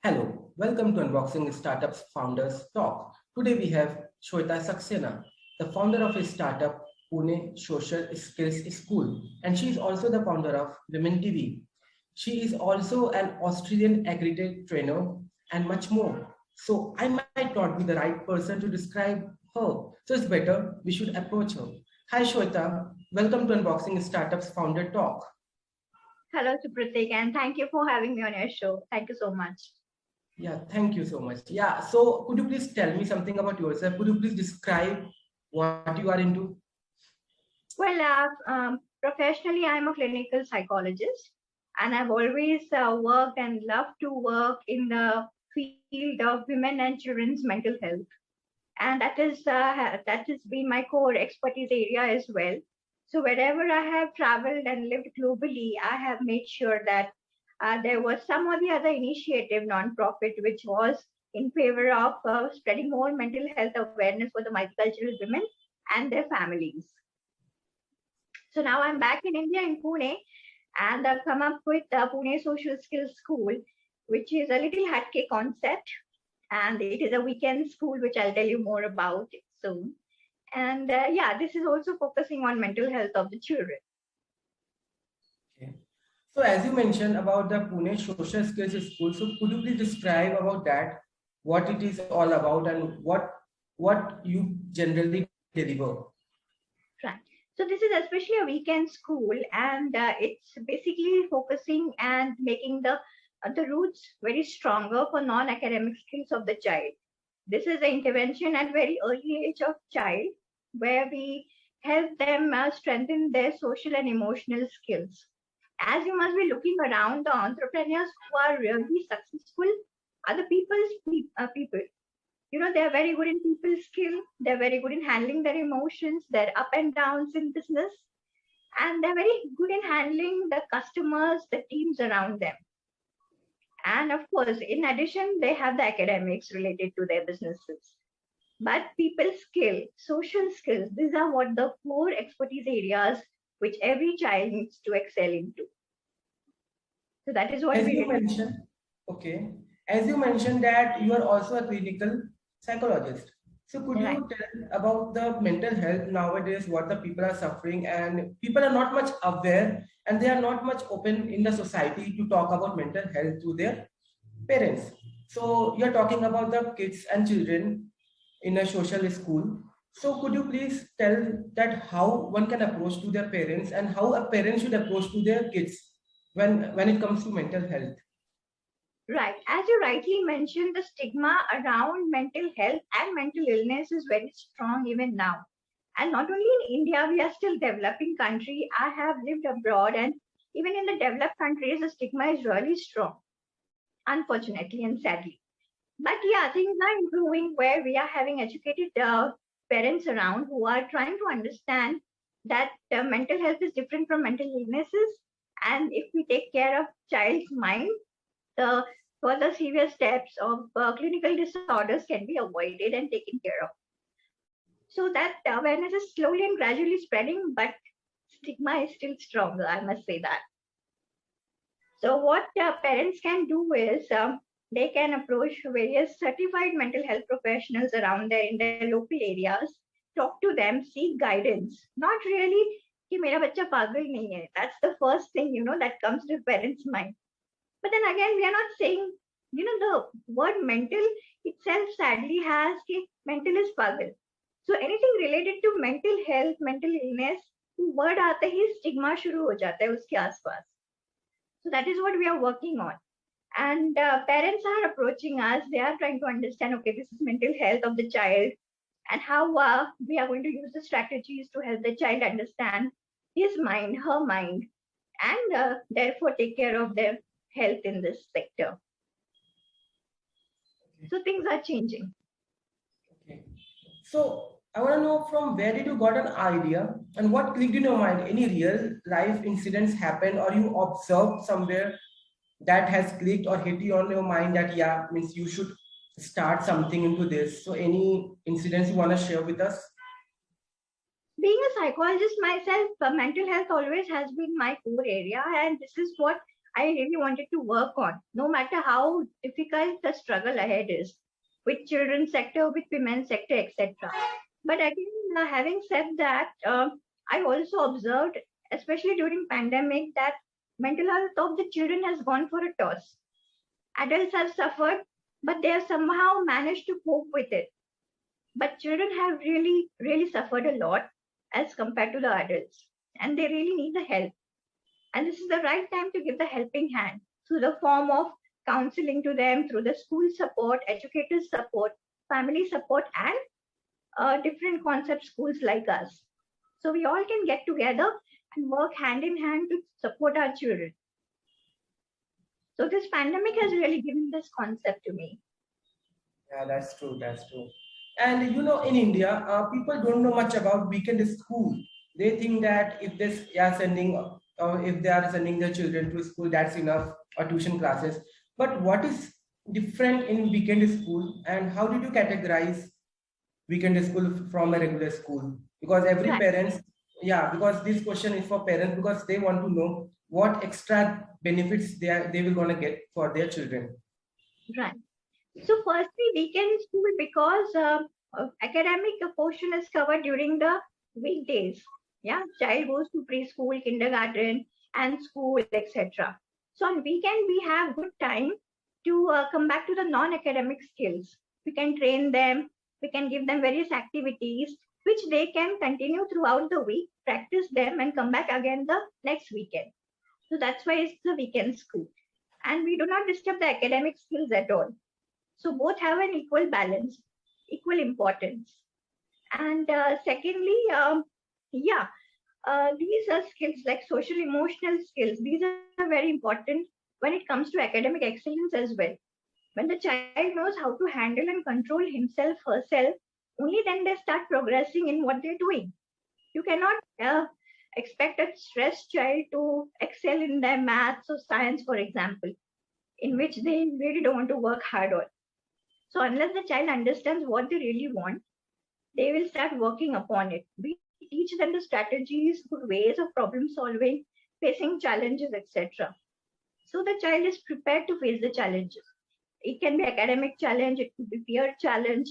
Hello, welcome to Unboxing Startups Founders Talk. Today we have Shweta Saxena, the founder of a startup, Pune Social Skills School, and she is also the founder of Women TV. She is also an Australian accredited trainer and much more. So I might not be the right person to describe her. So it's better we should approach her. Hi Shweta, welcome to Unboxing Startups Founder Talk. Hello, Supratik, and thank you for having me on your show. Thank you so much. Yeah, thank you so much. Yeah, so could you please tell me something about yourself? Could you please describe what you are into? Well, professionally, I'm a clinical psychologist, and I've always worked and loved to work in the field of women and children's mental health, and that has been my core expertise area as well. So wherever I have traveled and lived globally, I have made sure that there was some or the other initiative, non-profit, which was in favor of spreading more mental health awareness for the multicultural women and their families. So now I'm back in India in Pune, and I've come up with the Pune Social Skills School, which is a little hatke concept, and it is a weekend school, which I'll tell you more about soon. And yeah, this is also focusing on mental health of the children. Okay. So as you mentioned about the Pune Social Skills School, so could you please describe about that, what it is all about and what you generally deliver? Right. So this is especially a weekend school, and it's basically focusing and making the roots very stronger for non-academic skills of the child. This is an intervention at very early age of child, where we help them strengthen their social and emotional skills. As you must be looking around, the entrepreneurs who are really successful are the people. You know, they're very good in people skill, they're very good in handling their emotions, their up and downs in business, and they're very good in handling the customers, the teams around them. And of course, in addition, they have the academics related to their businesses. But people skill, social skills, these are what the four expertise areas which every child needs to excel into. So that is what As we you really. mentioned, okay, as you mentioned that you are also a clinical psychologist. So could Right. you tell about the mental health nowadays, what the people are suffering, and people are not much aware and they are not much open in the society to talk about mental health to their parents. So you're talking about the kids and children in a social school. So could you please tell that how one can approach to their parents and how a parent should approach to their kids when it comes to mental health? Right. As you rightly mentioned, the stigma around mental health and mental illness is very strong even now. And not only in India, we are still developing country. I have lived abroad, and even in the developed countries, the stigma is really strong, unfortunately and sadly. But yeah, things are improving where we are having educated parents around who are trying to understand that mental health is different from mental illnesses. And if we take care of child's mind, the further severe steps of clinical disorders can be avoided and taken care of. So that awareness is slowly and gradually spreading, but stigma is still stronger, I must say that. So what parents can do is they can approach various certified mental health professionals around there in their local areas, talk to them, seek guidance. Not really कि मेरा बच्चा पागल नहीं है. That's the first thing, you know, that comes to parents' mind. But then again, we are not saying, you know, the word mental itself sadly has कि mental is pagal. So anything related to mental health, mental illness, word आते ही stigma शुरू हो जाता है उसके आसपास. So that is what we are working on. And parents are approaching us. They are trying to understand, okay, this is mental health of the child, and how we are going to use the strategies to help the child understand his mind, her mind, and therefore take care of their health in this sector. So things are changing. Okay. So I want to know from where did you got an idea and what clicked in your mind? Any real life incidents happened or you observed somewhere that has clicked or hit you on your mind that yeah means you should start something into this. So any incidents you want to share with us? Being a psychologist myself, mental health always has been my core area, and this is what I really wanted to work on, no matter how difficult the struggle ahead is, with children's sector, with women's sector, etc. But again, having said that, I also observed, especially during pandemic, that mental health of the children has gone for a toss. Adults have suffered, but they have somehow managed to cope with it. But children have really suffered a lot as compared to the adults, and they really need the help. And this is the right time to give the helping hand through the form of counseling to them, through the school support, educators support, family support, and different concept schools like us. So we all can get together and work hand in hand to support our children. So this pandemic has really given this concept to me. Yeah, that's true. That's true. And in India, people don't know much about weekend school. They think that if they are sending their children to school, that's enough, or tuition classes. But what is different in weekend school, and how did you categorize weekend school from a regular school? Because every Right, parents, yeah, because this question is for parents because they want to know what extra benefits they will gonna get for their children. right. So firstly, weekend school because academic portion is covered during the weekdays. Yeah, child goes to preschool, kindergarten, and school, etc. So on weekend we have good time to come back to the non-academic skills. We can train them. We can give them various activities which they can continue throughout the week, practice them, and come back again the next weekend. So that's why it's the weekend school, and we do not disturb the academic skills at all. So both have an equal balance, equal importance. And secondly, yeah, these are skills like social emotional skills. These are very important when it comes to academic excellence as well. When the child knows how to handle and control himself, herself, only then they start progressing in what they're doing. You cannot expect a stressed child to excel in their maths or science, for example, in which they really don't want to work hard on. So unless the child understands what they really want, they will start working upon it. We teach them the strategies, good ways of problem solving, facing challenges, etc. So the child is prepared to face the challenges. It can be academic challenge, it could be peer challenge.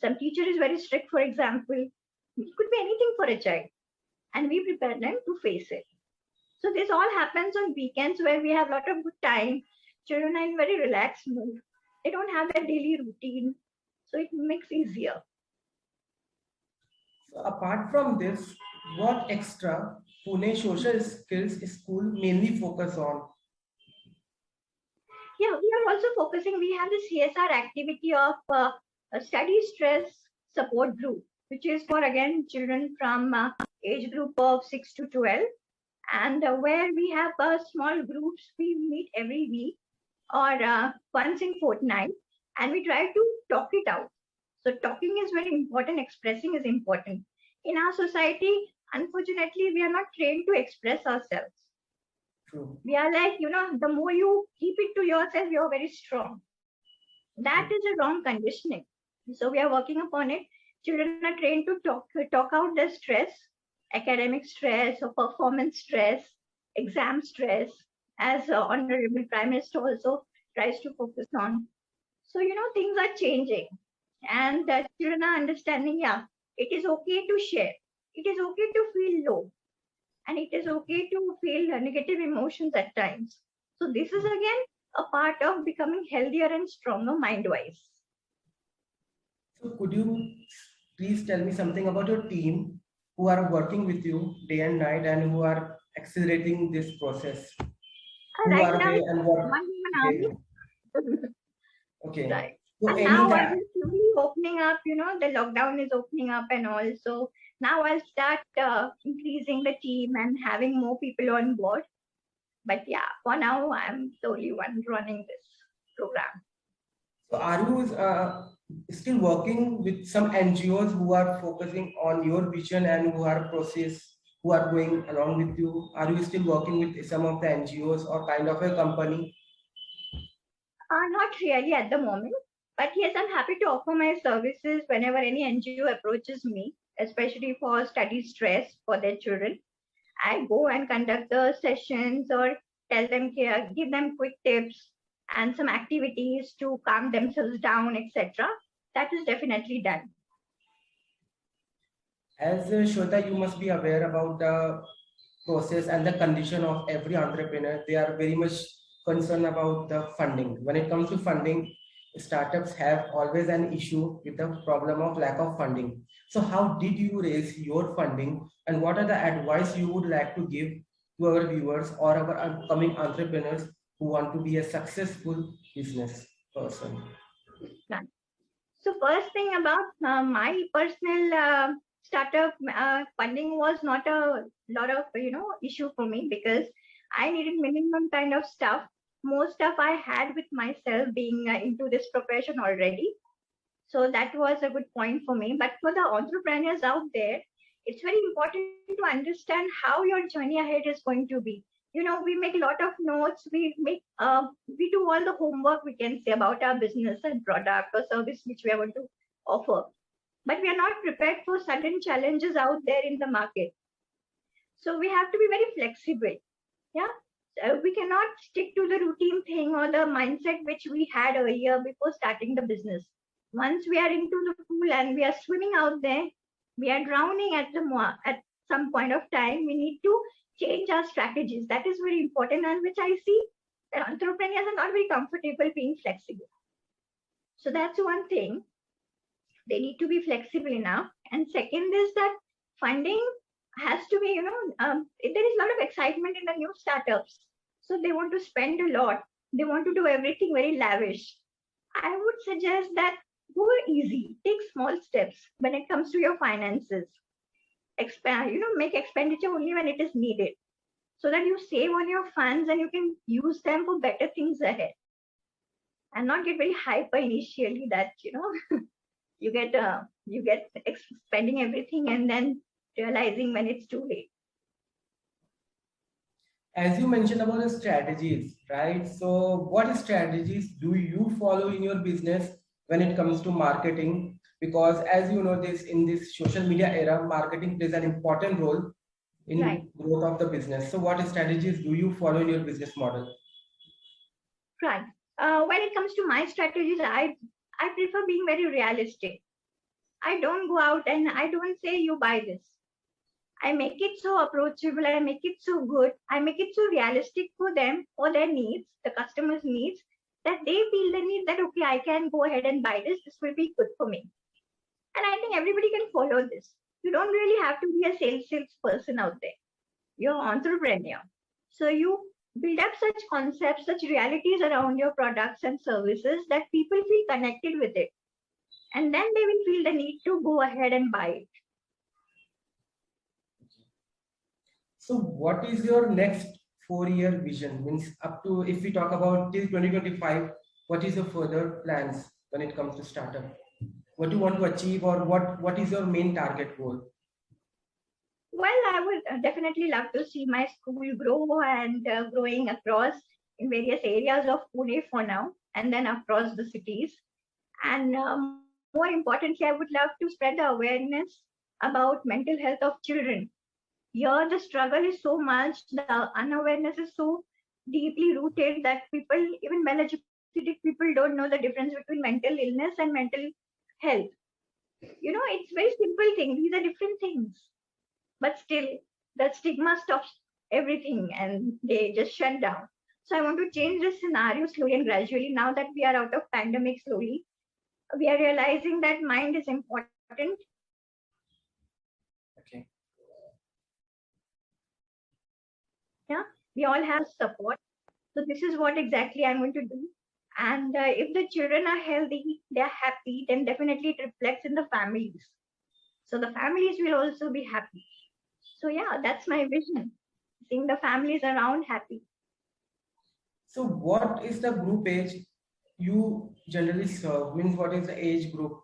Some teacher is very strict, for example. It could be anything for a child, and we prepare them to face it. So this all happens on weekends where we have a lot of good time. Children are in very relaxed mood. They don't have their daily routine, so it makes easier. So apart from this, what extra Pune Social Skills School mainly focus on? Yeah, we are also focusing. We have the CSR activity of a study stress support group, which is for again children from age group of 6 to 12, and where we have small groups. We meet every week or once in fortnight, and we try to talk it out. So talking is very important. Expressing is important. In our society, unfortunately, we are not trained to express ourselves. True. We are like, the more you keep it to yourself, you're very strong. That True. is a wrong conditioning. So we are working upon it. Children are trained to talk out their stress, academic stress or performance stress, exam stress, as Honorable Prime Minister also tries to focus on. So, things are changing, and children are understanding, yeah, it is okay to share. It is okay to feel low, and it is okay to feel negative emotions at times. So, this is again a part of becoming healthier and stronger mind wise. So could you please tell me something about your team who are working with you day and night and who are accelerating this process? Who Right are now, they it's and what one human they? army. Okay. Right. So And any now I that will slowly opening up, the lockdown is opening up and all. So now I'll start increasing the team and having more people on board. But yeah, for now, I'm the only one running this program. so are you still working with some NGOs who are focusing on your vision and who are going along with you? Are you still working with some of the NGOs or kind of a company? Not really at the moment. But yes, I'm happy to offer my services whenever any NGO approaches me, especially for study stress for their children. I go and conduct the sessions or tell them, give them quick tips and some activities to calm themselves down, etc. That is definitely done. As Shweta, you must be aware about the process and the condition of every entrepreneur. They are very much concerned about the funding. When it comes to funding, startups have always an issue with the problem of lack of funding. So how did you raise your funding, and what are the advice you would like to give to our viewers or our upcoming entrepreneurs who want to be a successful business person? Right. So first thing about my personal startup funding was not a lot of issue for me, because I needed minimum kind of stuff. Most stuff I had with myself, being into this profession already. So that was a good point for me. But for the entrepreneurs out there, it's very important to understand how your journey ahead is going to be. We make a lot of notes. We do all the homework, we can say, about our business and product or service which we are going to offer. But we are not prepared for sudden challenges out there in the market. So we have to be very flexible. Yeah. We cannot stick to the routine thing or the mindset which we had earlier before starting the business. Once we are into the pool and we are swimming out there, we are drowning at some point of time. We need to change our strategies. That is very important, and which I see that entrepreneurs are not very comfortable being flexible. So that's one thing. They need to be flexible enough. And second is that funding has to be, there is a lot of excitement in the new startups. So they want to spend a lot. They want to do everything very lavish. I would suggest that go easy, take small steps when it comes to your finances. Make expenditure only when it is needed, so that you save on your funds and you can use them for better things ahead, and not get very hyper initially that you get spending everything and then realizing when it's too late. As you mentioned about the strategies, right? So what strategies do you follow in your business when it comes to marketing? Because as you know, this in this social media era, marketing plays an important role in Right. growth of the business. So what strategies do you follow in your business model? Right. When it comes to my strategies, I prefer being very realistic. I don't go out and I don't say you buy this. I make it so approachable, I make it so good, I make it so realistic for them, for their needs, the customer's needs, that they feel the need that, okay, I can go ahead and buy this will be good for me. And I think everybody can follow this. You don't really have to be a salesperson out there. You're an entrepreneur. So you build up such concepts, such realities around your products and services that people feel connected with it. And then they will feel the need to go ahead and buy it. So what is your next 4-year vision? Means up to, if we talk about till 2025, what is your further plans when it comes to startup? What do you want to achieve, or what is your main target goal? Well, I would definitely love to see my school grow and growing across in various areas of Pune for now, and then across the cities. And more importantly, I would love to spread the awareness about mental health of children. Here, the struggle is so much, the unawareness is so deeply rooted that people, even well-educated people, don't know the difference between mental illness and mental health. It's very simple thing. These are different things. But still, the stigma stops everything and they just shut down. So I want to change this scenario slowly and gradually. Now that we are out of pandemic slowly, we are realizing that mind is important. Okay. Yeah, we all have support. So this is what exactly I'm going to do. And if the children are healthy, they're happy, then definitely it reflects in the families. So the families will also be happy. So yeah, that's my vision. Seeing the families around happy. So what is the group age you generally serve? Means what is the age group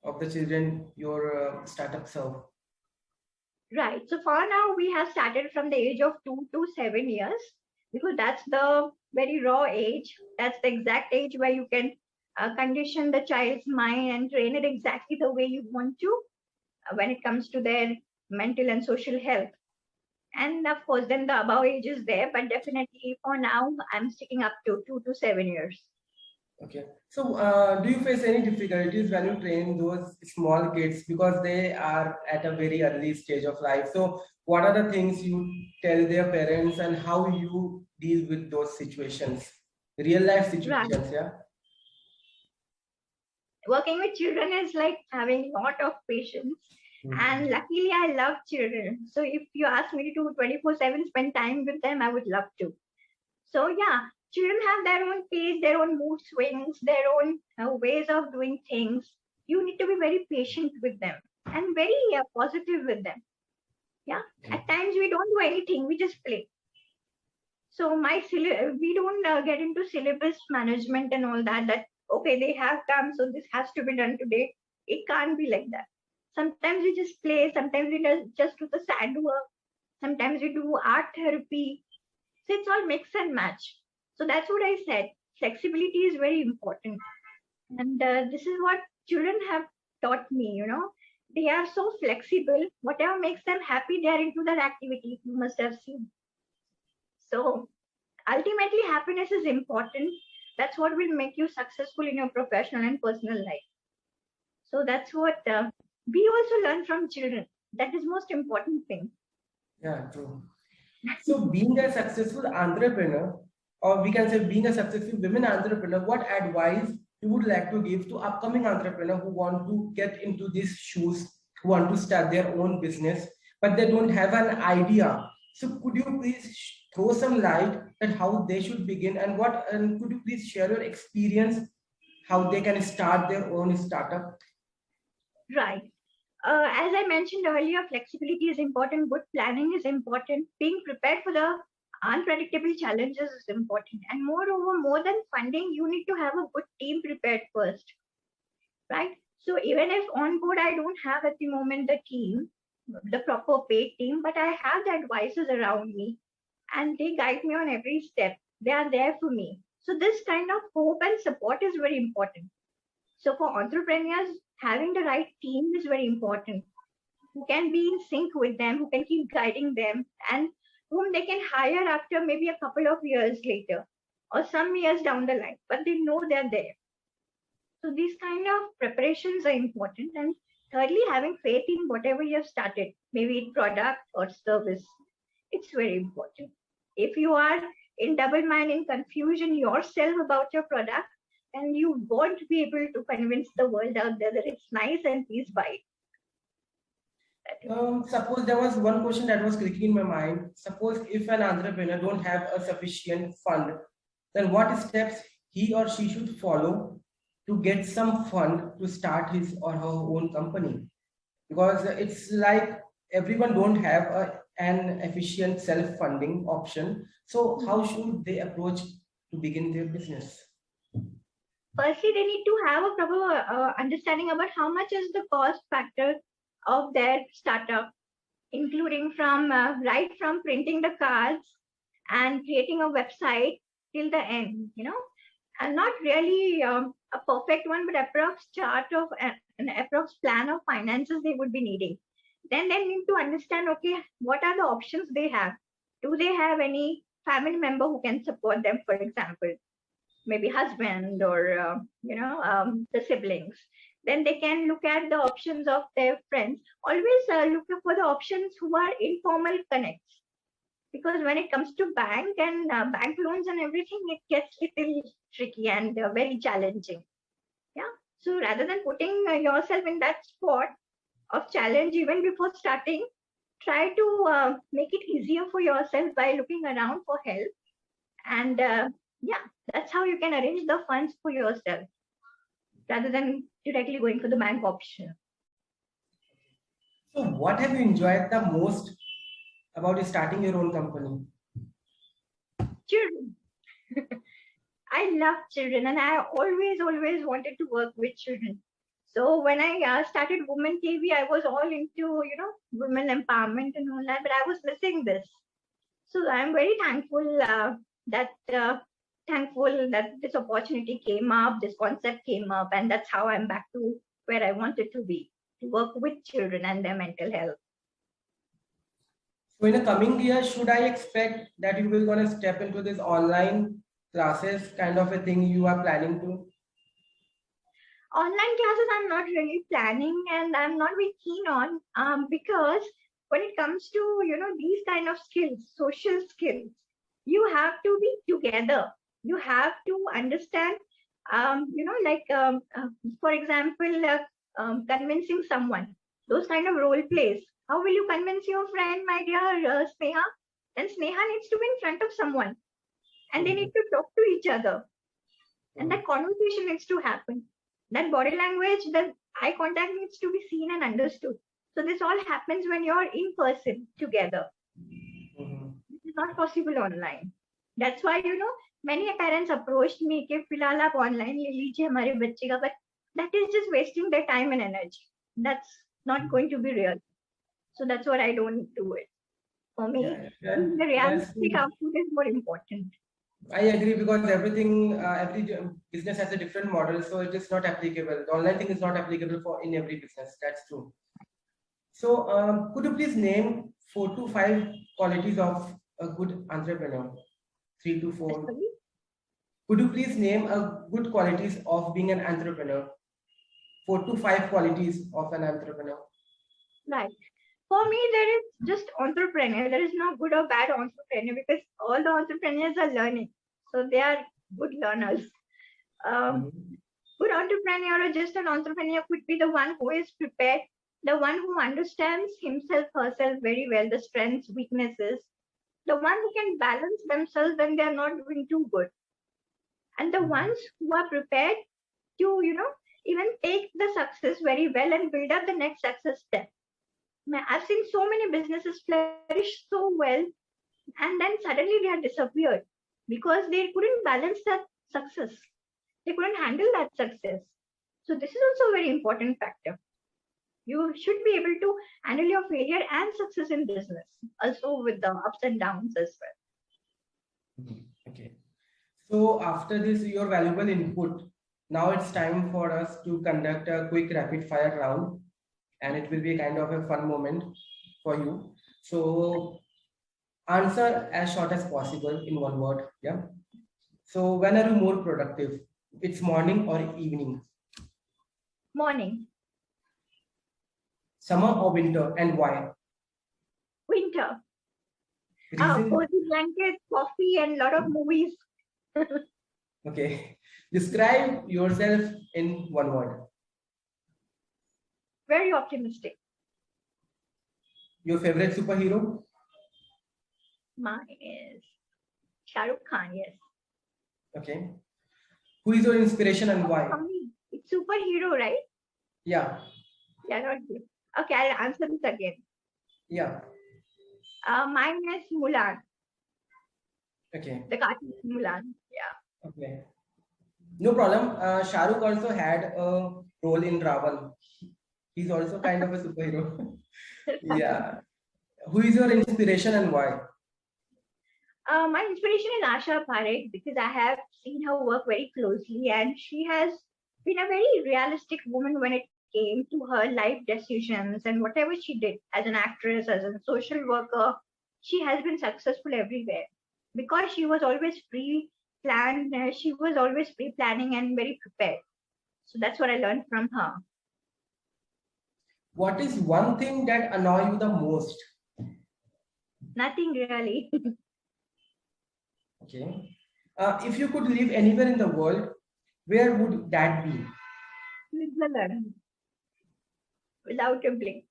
of the children your startup serve? Right. So for now, we have started from the age of 2 to 7 years, because that's the very raw age. That's the exact age where you can condition the child's mind and train it exactly the way you want to when it comes to their mental and social health. And of course, then the above age is there, but definitely for now, I'm sticking up to 2 to 7 years. Okay. So, do you face any difficulties when you train those small kids because they are at a very early stage of life? So, what are the things you tell their parents and how you deal with those situations, real life Right. situations? Yeah. Working with children is like having a lot of patience. And Mhm. luckily, I love children. So if you ask me to 24/7 spend time with them, I would love to. So yeah, children have their own pace, their own mood swings, their own ways of doing things. You need to be very patient with them and very positive with them. Yeah, at times we don't do anything, we just play. So we don't get into syllabus management and all that. That okay, they have come, so this has to be done today. It can't be like that. Sometimes we just play. Sometimes we just do the sand work. Sometimes we do art therapy. So it's all mix and match. So that's what I said. Flexibility is very important, and this is what children have taught me. They are so flexible. Whatever makes them happy, they are into that activity. You must have seen. So ultimately happiness is important. That's what will make you successful in your professional and personal life. So that's what we also learn from children. That is most important thing. Yeah, true. So, being a successful entrepreneur, or we can say being a successful women entrepreneur, what advice you would like to give to upcoming entrepreneur who want to get into these shoes, who want to start their own business, but they don't have an idea? So, could you please throw some light at how they should begin and what? And could you please share your experience how they can start their own startup? Right. As I mentioned earlier, flexibility is important, good planning is important, being prepared for the unpredictable challenges is important. And moreover, more than funding, you need to have a good team prepared first, right? So even if on board I don't have at the moment the team, the proper paid team, but I have the advisors around me and they guide me on every step. They are there for me. So this kind of hope and support is very important. So for entrepreneurs, having the right team is very important, who can be in sync with them, who can keep guiding them, and whom they can hire after maybe a couple of years later or some years down the line, but they know they're there. So these kind of preparations are important. And thirdly, having faith in whatever you have started, maybe in product or service, it's very important. If you are in double mind, in confusion yourself about your product, then you won't be able to convince the world out there that it's nice and please buy it. Suppose there was one question that was clicking in my mind. Suppose if an entrepreneur don't have a sufficient fund, then what steps he or she should follow to get some fund to start his or her own company? Because it's like everyone don't have an efficient self-funding option. So how should they approach to begin their business? Firstly, they need to have a proper understanding about how much is the cost factor of their startup, including from right from printing the cards and creating a website till the end, and not really a perfect one, but approx chart of an approx plan of finances they would be needing. Then they need to understand, okay, what are the options they have? Do they have any family member who can support them, for example? Maybe husband or the siblings. Then they can look at the options of their friends. Always look for the options who are informal connects, because when it comes to bank and bank loans and everything, it gets little tricky and very challenging. Yeah. So rather than putting yourself in that spot of challenge even before starting, try to make it easier for yourself by looking around for help. And yeah, that's how you can arrange the funds for yourself rather than directly going for the bank option. So what have you enjoyed the most about starting your own company? Children. I love children and I always wanted to work with children. So when I started Women TV, I was all into, women empowerment and all that, but I was missing this. So I'm very that uh, thankful that this opportunity came up, this concept came up, and that's how I'm back to where I wanted to be, to work with children and their mental health. So in the coming year, should I expect that you will gonna step into this online classes kind of a thing you are planning to? Online classes I'm not really planning, and I'm not very keen on, because when it comes to these kind of skills, social skills, you have to be together. You have to understand, for example, convincing someone, those kind of role plays. How will you convince your friend, my dear Sneha? Then Sneha needs to be in front of someone, and they need Mhm, to talk to each other, and mhm, that conversation needs to happen. That body language, that eye contact needs to be seen and understood. So this all happens when you're in person together. mhm. It's not possible online. That's why many parents approached me कि फिलहाल आप online ले लीजिए हमारे बच्चे का, but that is just wasting their time and energy. That's not going to be real. So that's what I don't do it. For me, Yeah, yeah, the that's realistic true. output is more important. I agree because everything, business has a different model, so it is not applicable. The online thing is not applicable for in every business. That's true. So, could you please name 4 to 5 qualities of a good entrepreneur? 3 to 4. Sorry? Could you please name a good qualities of being an entrepreneur? 4 to 5 qualities of an entrepreneur. Right. For me, there is just entrepreneur. There is no good or bad entrepreneur because all the entrepreneurs are learning. So they are good learners. Um, Mhm. Good entrepreneur or just an entrepreneur could be the one who is prepared, the one who understands himself, herself very well, the strengths, weaknesses, the one who can balance themselves when they are not doing too good, and the ones who are prepared to, even take the success very well and build up the next success step. I've seen so many businesses flourish so well, and then suddenly they have disappeared because they couldn't balance that success. They couldn't handle that success. So this is also a very important factor. You should be able to handle your failure and success in business, also with the ups and downs as well. Mhm. Okay. So after this, your valuable input, now it's time for us to conduct a quick rapid fire round, and it will be kind of a fun moment for you. So answer as short as possible in one word. Yeah. So when are you more productive? It's morning or evening, Morning, summer or winter, and why? winter, Reason? cozy blankets, coffee, and lot of movies. Okay. Describe yourself in one word. Very optimistic. Your favorite superhero? Mine is Shah Rukh Khan. Yes. Okay. Who is your inspiration and Oh, why? funny. It's superhero, right? Yeah. Yeah, not you. Okay, I'll answer this again. Yeah. Mine is Mulan, Okay. the cartoon Mulan. Yeah. Okay. No problem. Shah Rukh also had a role in Ravan. He's also kind of a superhero. Yeah. Who is your inspiration and why? My inspiration is Asha Parekh because I have seen her work very closely, and she has been a very realistic woman when it came to her life decisions and whatever she did as an actress, as a social worker. She has been successful everywhere because she was always pre-planned. She was always pre-planning and very prepared. So that's what I learned from her. What is one thing that annoy you the most? Nothing really. Okay. If you could live anywhere in the world, where would that be? Switzerland without a blink.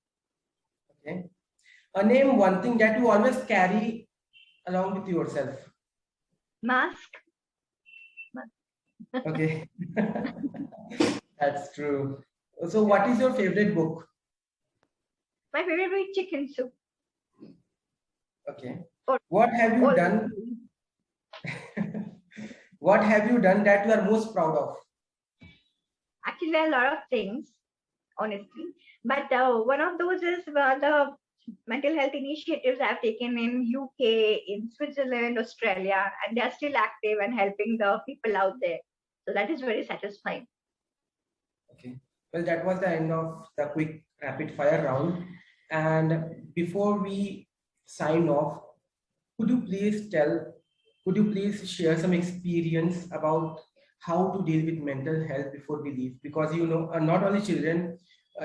Okay. Name one thing that you always carry along with yourself. Mask. Okay. That's true. So, what is your favorite book? My favorite is chicken soup. Okay. Or What have you all. done? What have you done that you are most proud of? Actually, there are a lot of things, honestly. But one of those is the mental health initiatives I've taken in UK, in Switzerland, Australia, and they're still active and helping the people out there. So that is very satisfying. Okay. Well, that was the end of the quick rapid fire round. And before we sign off, could you please could you please share some experience about how to deal with mental health before we leave? Because not only children,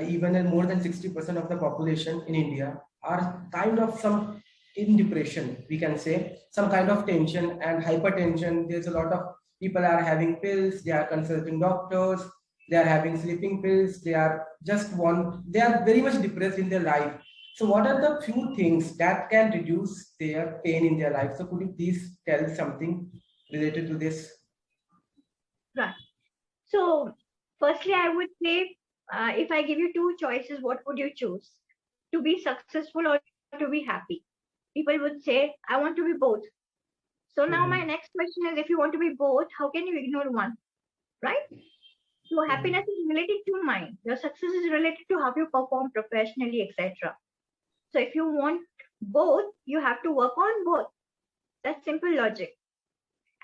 even more than 60% of the population in India are kind of some in depression, we can say, some kind of tension and hypertension. There's a lot of people are having pills, they are consulting doctors, they are having sleeping pills, they are very much depressed in their life. So, what are the few things that can reduce their pain in their life? So, could you please tell something related to this? Right. So, firstly, I would say, if I give you two choices, what would you choose? To be successful or to be happy? People would say, I want to be both. So now my Mhm, next question is, if you want to be both, how can you ignore one? Right? So happiness mhm, is related to mind. Your success is related to how you perform professionally, etc. So if you want both, you have to work on both. That's simple logic.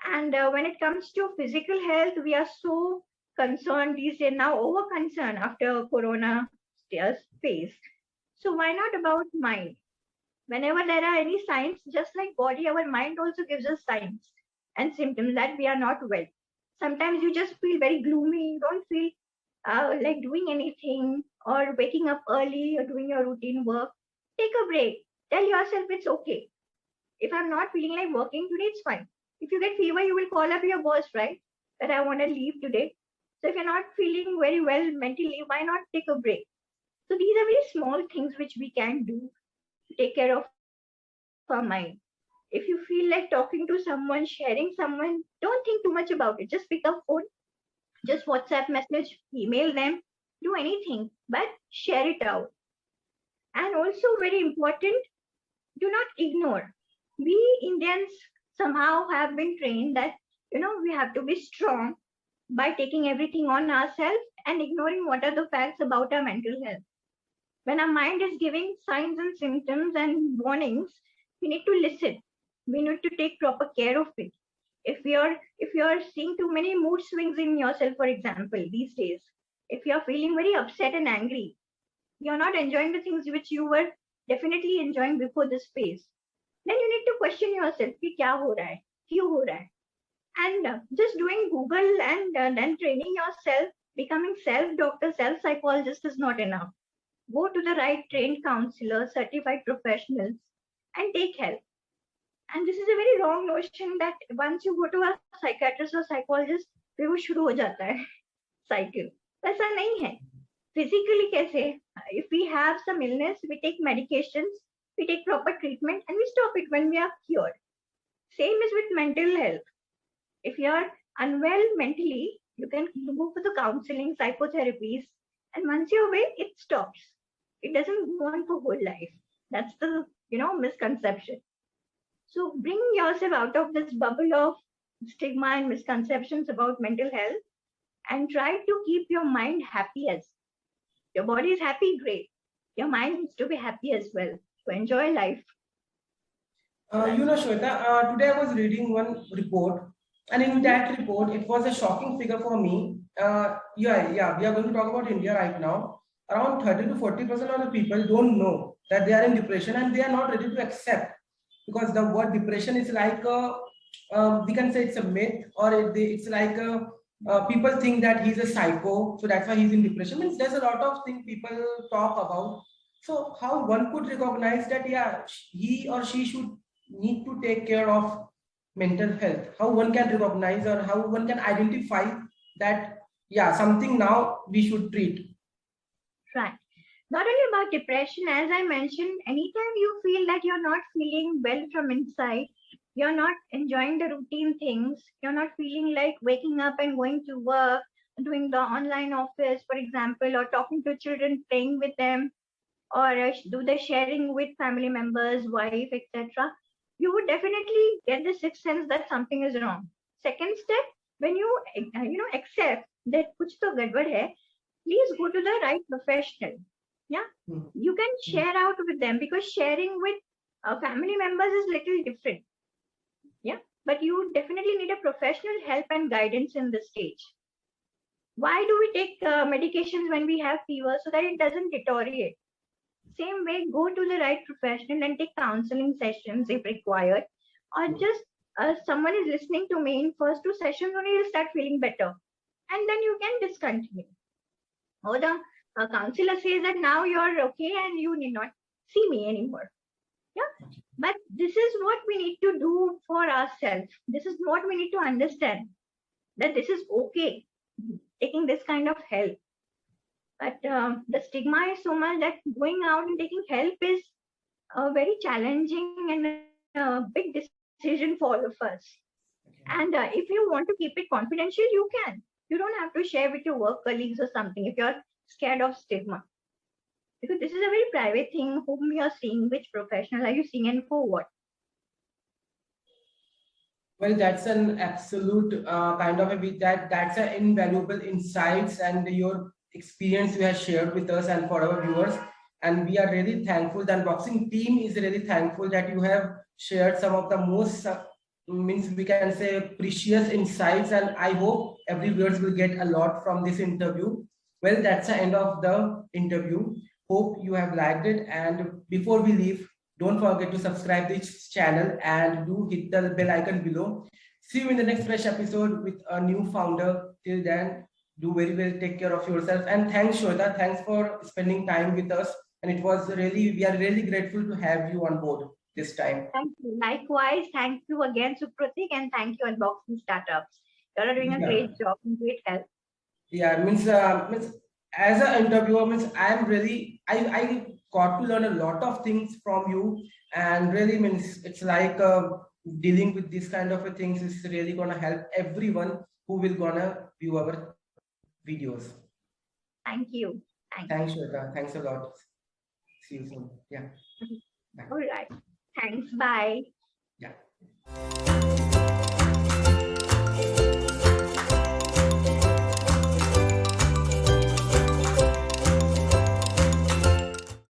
And when it comes to physical health, we are so concerned these days now, over concerned after Corona phase. So why not about mind? Whenever there are any signs, just like body, our mind also gives us signs and symptoms that we are not well. Sometimes you just feel very gloomy, you don't feel like doing anything or waking up early or doing your routine work. Take a break. Tell yourself it's okay. If I'm not feeling like working today, it's fine. If you get fever, you will call up your boss, right? That I want to leave today. So if you're not feeling very well mentally, why not take a break? So these are very small things which we can do to take care of our mind. If you feel like talking to someone, sharing someone, don't think too much about it. Just pick up phone, just WhatsApp message, email them, do anything, but share it out. And also very important, do not ignore. We Indians somehow have been trained that we have to be strong by taking everything on ourselves and ignoring what are the facts about our mental health. When our mind is giving signs and symptoms and warnings, we need to listen. We need to take proper care of it. If you're seeing too many mood swings in yourself, for example, these days, if you're feeling very upset and angry, you're not enjoying the things which you were definitely enjoying before this phase, then you need to question yourself कि क्या हो रहा है, क्यों हो रहा है. And just doing Google and then training yourself, becoming self doctor, self psychologist is not enough. Go to the right trained counselor, certified professionals, and take help. And this is a very wrong notion that once you go to a psychiatrist or psychologist, फिर वो शुरू हो जाता है cycle. ऐसा नहीं है. Physically कैसे? If we have some illness, we take medications, we take proper treatment, and we stop it when we are cured. Same is with mental health. If you are unwell mentally, you can go for the counseling, psychotherapies, and once you're away, it stops. It doesn't go on for whole life. That's the misconception. So bring yourself out of this bubble of stigma and misconceptions about mental health and try to keep your mind happy as your body is happy, great. Your mind needs to be happy as well. So enjoy life. So that's Shweta, today I was reading one report, and in Mhm. that report, it was a shocking figure for me. We are going to talk about India right now. Around 30 to 40% of the people don't know that they are in depression, and they are not ready to accept, because the word depression is like we can say it's a myth, or it's like people think that he's a psycho, so that's why he's in depression. Means there's a lot of things people talk about. So how one could recognize that, yeah, he or she should need to take care of mental health? How one can recognize, or how one can identify that, yeah, something now we should treat? right. Not only about depression, as I mentioned, anytime you feel that you're not feeling well from inside, you're not enjoying the routine things, you're not feeling like waking up and going to work, doing the online office, for example, or talking to children, playing with them, or do the sharing with family members, wife, etc., you would definitely get the sixth sense that something is wrong. Second step, when you accept that kuch to gadbad hai, please go to the right professional. Yeah, Hmm. you can share out with them because sharing with family members is little different. Yeah, but you definitely need a professional help and guidance in this stage. Why do we take medications when we have fever? So that it doesn't deteriorate. Same way, go to the right professional and take counseling sessions if required, or just someone is listening to me in first two sessions only, you'll start feeling better, and then you can discontinue. Or the counselor says that now you're okay and you need not see me anymore. Yeah, but this is what we need to do for ourselves. This is what we need to understand, that this is okay taking this kind of help. But the stigma is so much that going out and taking help is very challenging and a big decision for all of us. And if you want to keep it confidential, you can. You don't have to share with your work colleagues or something if you're scared of stigma. Because this is a very private thing, whom you're seeing, which professional are you seeing, and for what. Well, that's an absolute kind of that's an invaluable insights and your experience you have shared with us and for our viewers. And we are really thankful. The unboxing team is really thankful that you have shared some of the most means we can say precious insights. And I hope every viewers will get a lot from this interview. Well, that's the end of the interview. Hope you have liked it. And before we leave, don't forget to subscribe this channel and do hit the bell icon below. See you in the next fresh episode with a new founder. Till then, do very well, take care of yourself. And thanks, Shweta. Thanks for spending time with us. And it was really, we are really grateful to have you on board this time. Thank you. Likewise, thank you again, Supratik, and thank you, Unboxing Startups. You're doing a great job and great help. Yeah, means as an interviewer, means I got to learn a lot of things from you, and really means it's like dealing with this kind of a things is really gonna help everyone who will gonna view our videos. Thank you. Thanks, Shweta. Thanks a lot. See you soon. Yeah. Bye. All right. Thanks. Bye. Yeah.